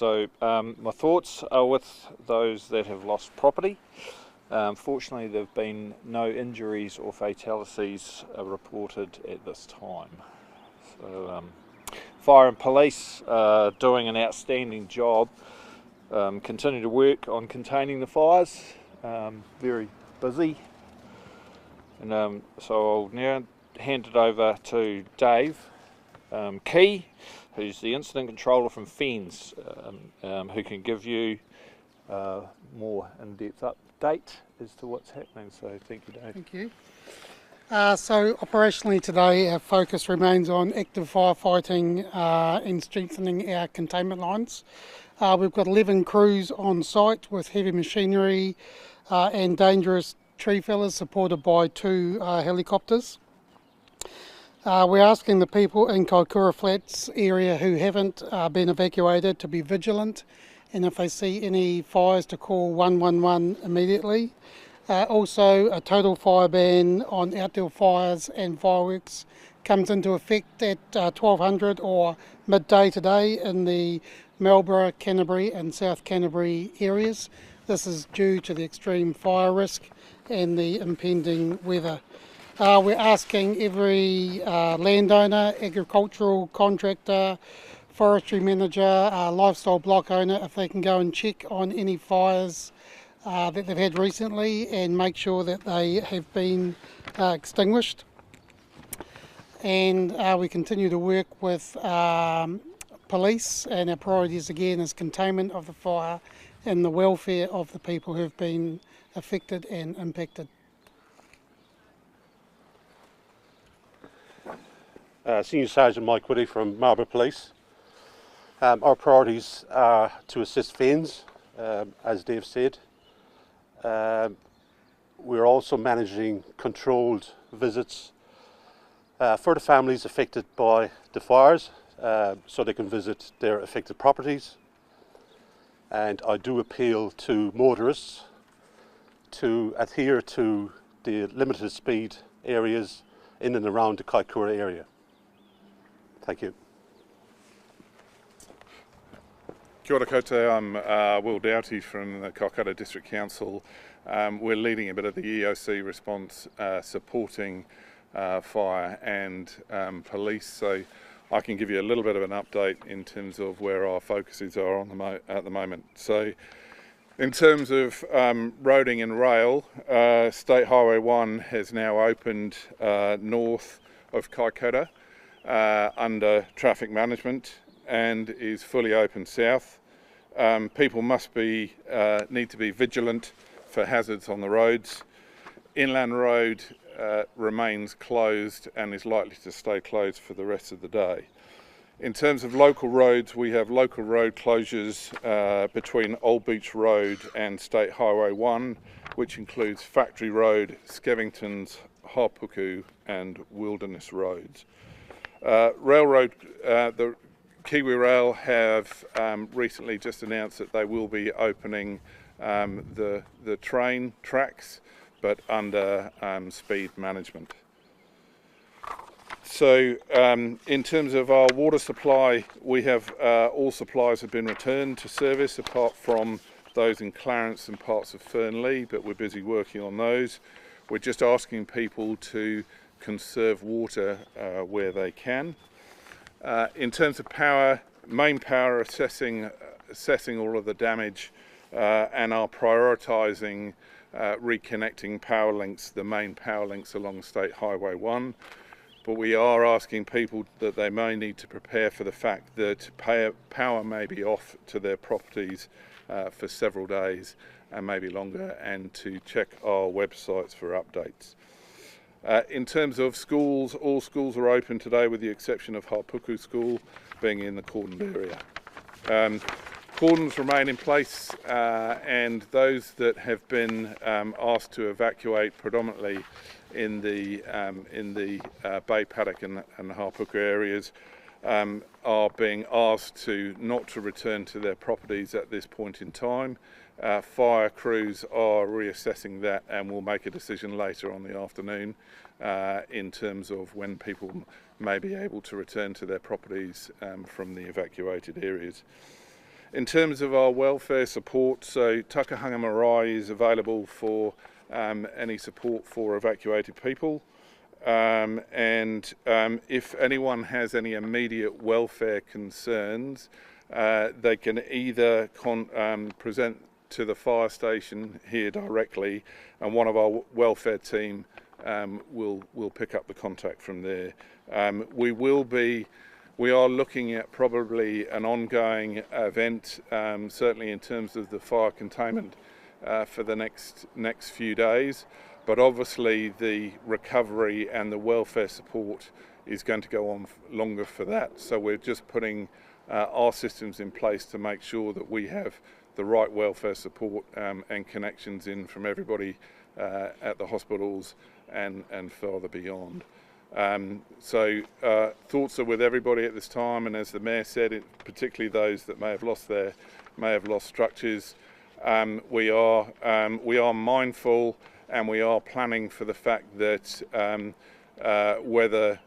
My thoughts are with those that have lost property. Fortunately, there have been no injuries or fatalities reported at this time. Fire and police are doing an outstanding job. Continue to work on containing the fires. Very busy. And so I'll now hand it over to Dave Key, who's the incident controller from FENZ, who can give you more in-depth update as to what's happening. So thank you, Dave. Thank you. So operationally today our focus remains on active firefighting and strengthening our containment lines. We've got 11 crews on site with heavy machinery and dangerous tree fellers supported by 2 helicopters. We're asking the people in Kaikōura Flats area who haven't been evacuated to be vigilant, and if they see any fires to call 111 immediately. Also, a total fire ban on outdoor fires and fireworks comes into effect at 1200 or midday today in the Marlborough, Canterbury and South Canterbury areas. This is due to the extreme fire risk and the impending weather. We're asking every landowner, agricultural contractor, forestry manager, lifestyle block owner if they can go and check on any fires that they've had recently and make sure that they have been extinguished. And we continue to work with police, and our priorities again is containment of the fire and the welfare of the people who have been affected and impacted. Snr Sergeant Mike Woodie from Marlborough Police. Our priorities are to assist FENZ, as Dave said. We're also managing controlled visits for the families affected by the fires, so they can visit their affected properties. And I do appeal to motorists to adhere to the limited speed areas in and around the Kaikōura area. Thank you. Kia ora koutou, I'm Will Doughty from the Kaikōura District Council. We're leading a bit of the EOC response, supporting fire and police, so I can give you a little bit of an update in terms of where our focuses are on at the moment. So in terms of roading and rail, State Highway 1 has now opened north of Kaikōura under traffic management and is fully open south. People need to be vigilant for hazards on the roads. Inland Road remains closed and is likely to stay closed for the rest of the day. In terms of local roads, we have local road closures between Old Beach Road and State Highway 1, which includes Factory Road, Skevingtons, Haupuku and Wilderness Roads. Railroad, the Kiwi Rail have recently just announced that they will be opening the train tracks, but under speed management. So in terms of our water supply, we have all supplies have been returned to service apart from those in Clarence and parts of Fernley, but we're busy working on those. We're just asking people to conserve water where they can. In terms of power, main power assessing all of the damage and are prioritising reconnecting power links, the main power links along State Highway 1. But we are asking people that they may need to prepare for the fact that power may be off to their properties for several days and maybe longer, and to check our websites for updates. In terms of schools, all schools are open today with the exception of Haupuku School being in the cordoned area. Cordons remain in place and those that have been asked to evacuate predominantly in the Bay Paddock and Haupuku areas are being asked to not to return to their properties at this point in time. Fire crews are reassessing that and will make a decision later on the afternoon in terms of when people may be able to return to their properties from the evacuated areas. In terms of our welfare support, so Takahanga Marae is available for any support for evacuated people. If anyone has any immediate welfare concerns, they can either present to the fire station here directly, and one of our welfare team will pick up the contact from there. We are looking at probably an ongoing event, certainly in terms of the fire containment for the next few days. But obviously the recovery and the welfare support is going to go on longer for that. So we're just putting our systems in place to make sure that we have the right welfare support and connections in from everybody at the hospitals and further beyond. Thoughts are with everybody at this time, and as the Mayor said, particularly those that may have lost structures. We are mindful, and we are planning for the fact that weather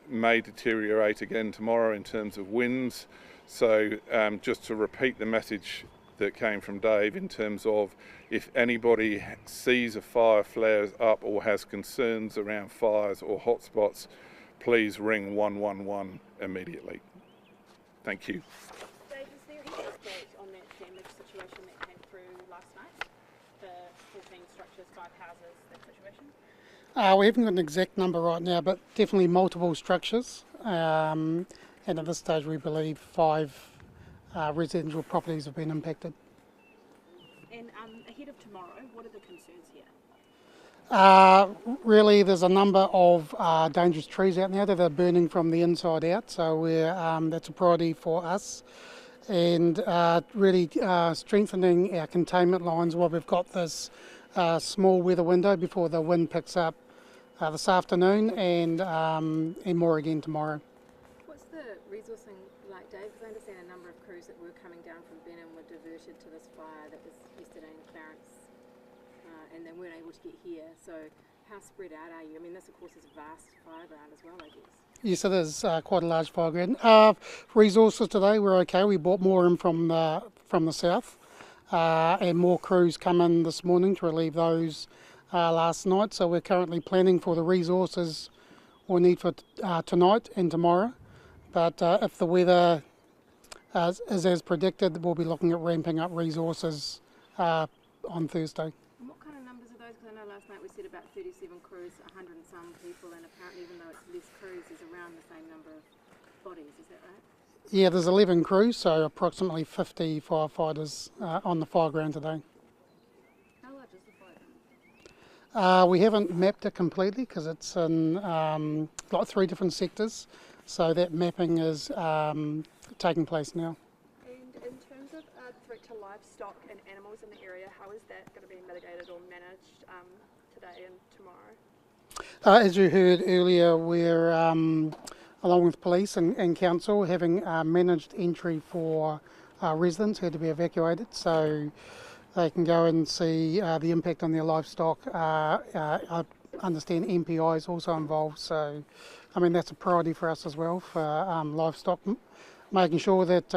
may deteriorate again tomorrow in terms of winds. So just to repeat the message that came from Dave in terms of if anybody sees a fire flares up or has concerns around fires or hotspots, please ring 111 immediately. Thank you. Dave, is there any update on that damage situation that came through last night? The 14 structures, 5 houses, that situation? We haven't got an exact number right now, but definitely multiple structures. And at this stage we believe 5 residential properties have been impacted. And ahead of tomorrow, what are the concerns here? Really, there's a number of dangerous trees out now that are burning from the inside out, so that's a priority for us. And really strengthening our containment lines while we've got this small weather window before the wind picks up this afternoon and more again tomorrow. What's the resourcing like, Dave? Because I understand a number of crews that were coming down from Benham were diverted to this fire that was yesterday in Clarence, and they weren't able to get here. So how spread out are you? I mean, this of course is a vast fire ground as well, I guess. Yes, it is quite a large fire ground. Resources today were okay. We brought more in from the south, and more crews come in this morning to relieve those last night. So we're currently planning for the resources we'll need for tonight and tomorrow. But if the weather is as predicted, we'll be looking at ramping up resources on Thursday. And what kind of numbers are those? Because I know last night we said about 37 crews, 100 and some people, and apparently even though it's less crews, there's around the same number of bodies, is that right? Yeah, there's 11 crews, so approximately 50 firefighters on the fire ground today. How large is the fire ground? We haven't mapped it completely because it's in like 3 different sectors, so that mapping is taking place now. And in terms of threat to livestock and animals in the area, how is that going to be mitigated or managed today and tomorrow? As you heard earlier, we're, along with police and council, having managed entry for residents who had to be evacuated, so they can go and see the impact on their livestock. I understand MPI is also involved, so I mean that's a priority for us as well for livestock, making sure that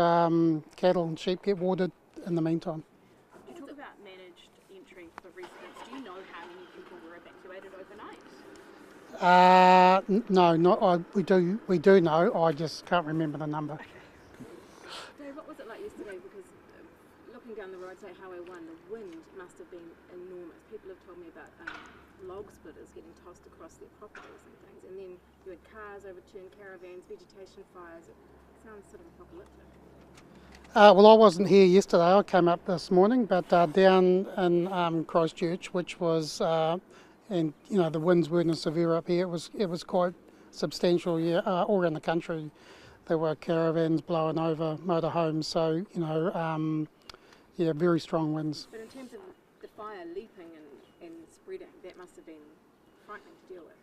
cattle and sheep get watered in the meantime. You talk about managed entry for residents. Do you know how many people were evacuated overnight? No, we do know. I just can't remember the number. Dave, what was it like yesterday? Because looking down the road, say Highway 1, the wind must have been enormous. People have told me about log splitters getting tossed across their properties and things. And then you had cars overturned, caravans, vegetation fires. It sounds sort of apocalyptic. Well, I wasn't here yesterday. I came up this morning, but down in Christchurch, which was, and you know, the winds weren't as severe up here. It was quite substantial. Yeah, all around the country, there were caravans blowing over motorhomes. So you know, yeah, very strong winds. But in terms of the fire leaping and spreading, that must have been frightening to deal with.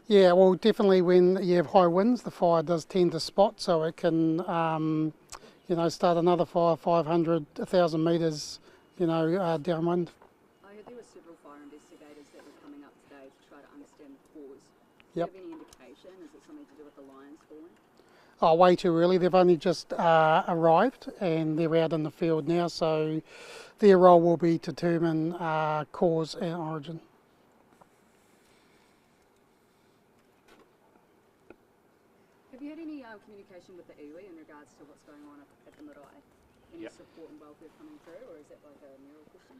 Yeah, well, definitely when you have high winds, the fire does tend to spot, so it can, you know, start another fire 500, 1,000 metres, you know, downwind. I heard there were several fire investigators that were coming up today to try to understand the cause. Yep. Do you have any indication? Is it something to do with the lions falling? way too early. They've only just arrived and they're out in the field now, so their role will be to determine cause and origin. Have you had any communication with the iwi in regards to what's going on at the marae? Any support and welfare coming through, or is it like a mural question?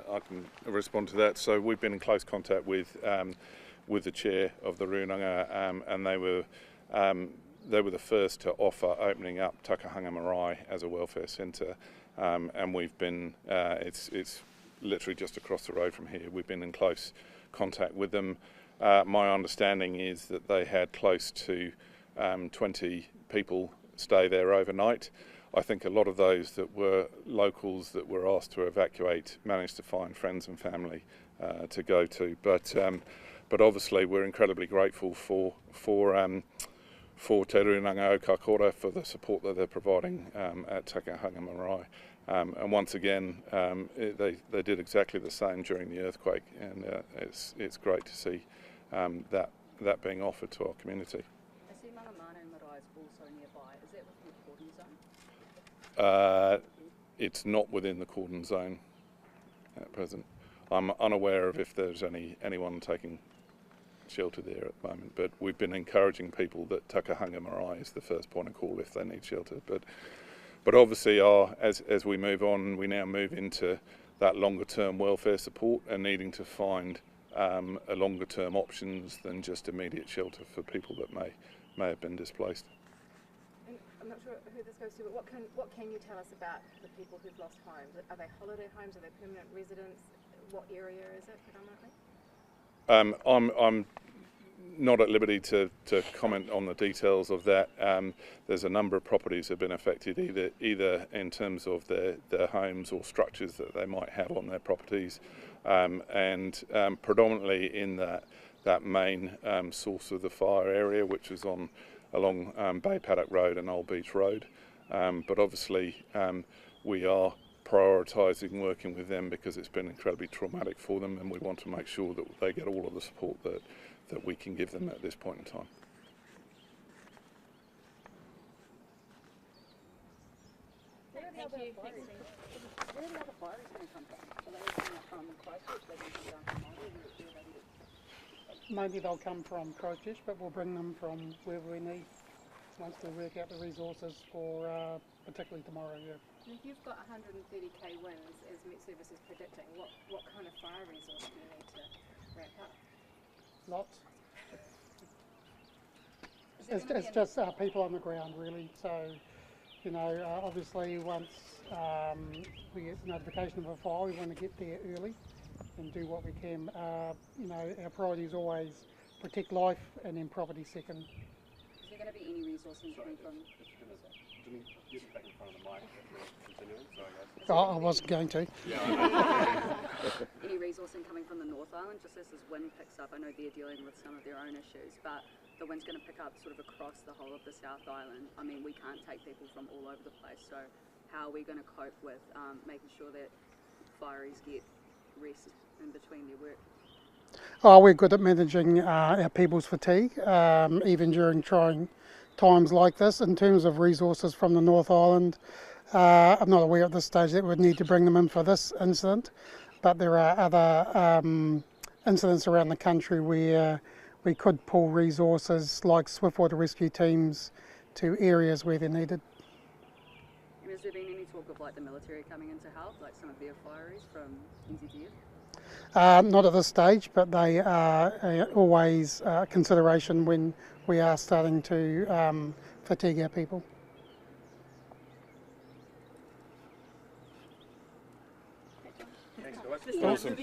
I can respond to that. So we've been in close contact with the chair of the Runanga, and they were the first to offer opening up Takahanga Marae as a welfare centre, and we've been it's literally just across the road from here. We've been in close contact with them. My understanding is that they had close to 20 people stay there overnight. I think a lot of those that were locals that were asked to evacuate managed to find friends and family to go to. But obviously we're incredibly grateful for Te Runanga o Kaikōura for the support that they're providing at Takahanga Marae. And once again, they did exactly the same during the earthquake, and it's great to see that being offered to our community. I see Mangamano Marae is also nearby. Is that within the cordon zone? It's not within the cordon zone at present. I'm unaware of if there's anyone taking shelter there at the moment, but we've been encouraging people that Takahanga Marae is the first point of call if they need shelter. But obviously, as we move on, we now move into that longer term welfare support and needing to find a longer term options than just immediate shelter for people that may have been displaced. And I'm not sure who this goes to, but what can you tell us about the people who've lost homes? Are they holiday homes? Are they permanent residents? What area is it predominantly? I'm not at liberty to comment on the details of that. There's a number of properties that have been affected, either in terms of their homes or structures that they might have on their properties, and predominantly in that main source of the fire area, which is along Bay Paddock Road and Old Beach Road. But obviously we are prioritising working with them because it's been incredibly traumatic for them, and we want to make sure that they get all of the support that we can give them at this point in time. Where are the other fires going to come from? Are they coming from Christchurch? Are they going to come down from Māori? Maybe they'll come from Christchurch, but we'll bring them from wherever we need once we work out the resources for particularly tomorrow. Yeah. And if you've got 130k winds, as Met Service is predicting, what kind of fire resource do you need to ramp up? Lots. It's just people on the ground, really. So, you know, obviously once we get notification of a fire, we want to get there early and do what we can. You know, our priority is always protect life and then property second. Is there going to be any resources coming from? I wasn't going to. Any resourcing coming from the North Island, just as this wind picks up? I know they're dealing with some of their own issues, but the wind's going to pick up sort of across the whole of the South Island. I mean, we can't take people from all over the place, so how are we going to cope with making sure that fireys get rest in between their work? Oh, we're good at managing our people's fatigue, even during trying times like this. In terms of resources from the North Island, I'm not aware at this stage that we'd need to bring them in for this incident, but there are other incidents around the country where we could pull resources like swiftwater rescue teams to areas where they're needed. And has there been any talk of like the military coming in to help, like some of their fireys from NZ? Not at this stage, but they are always a consideration when we are starting to fatigue our people. Awesome.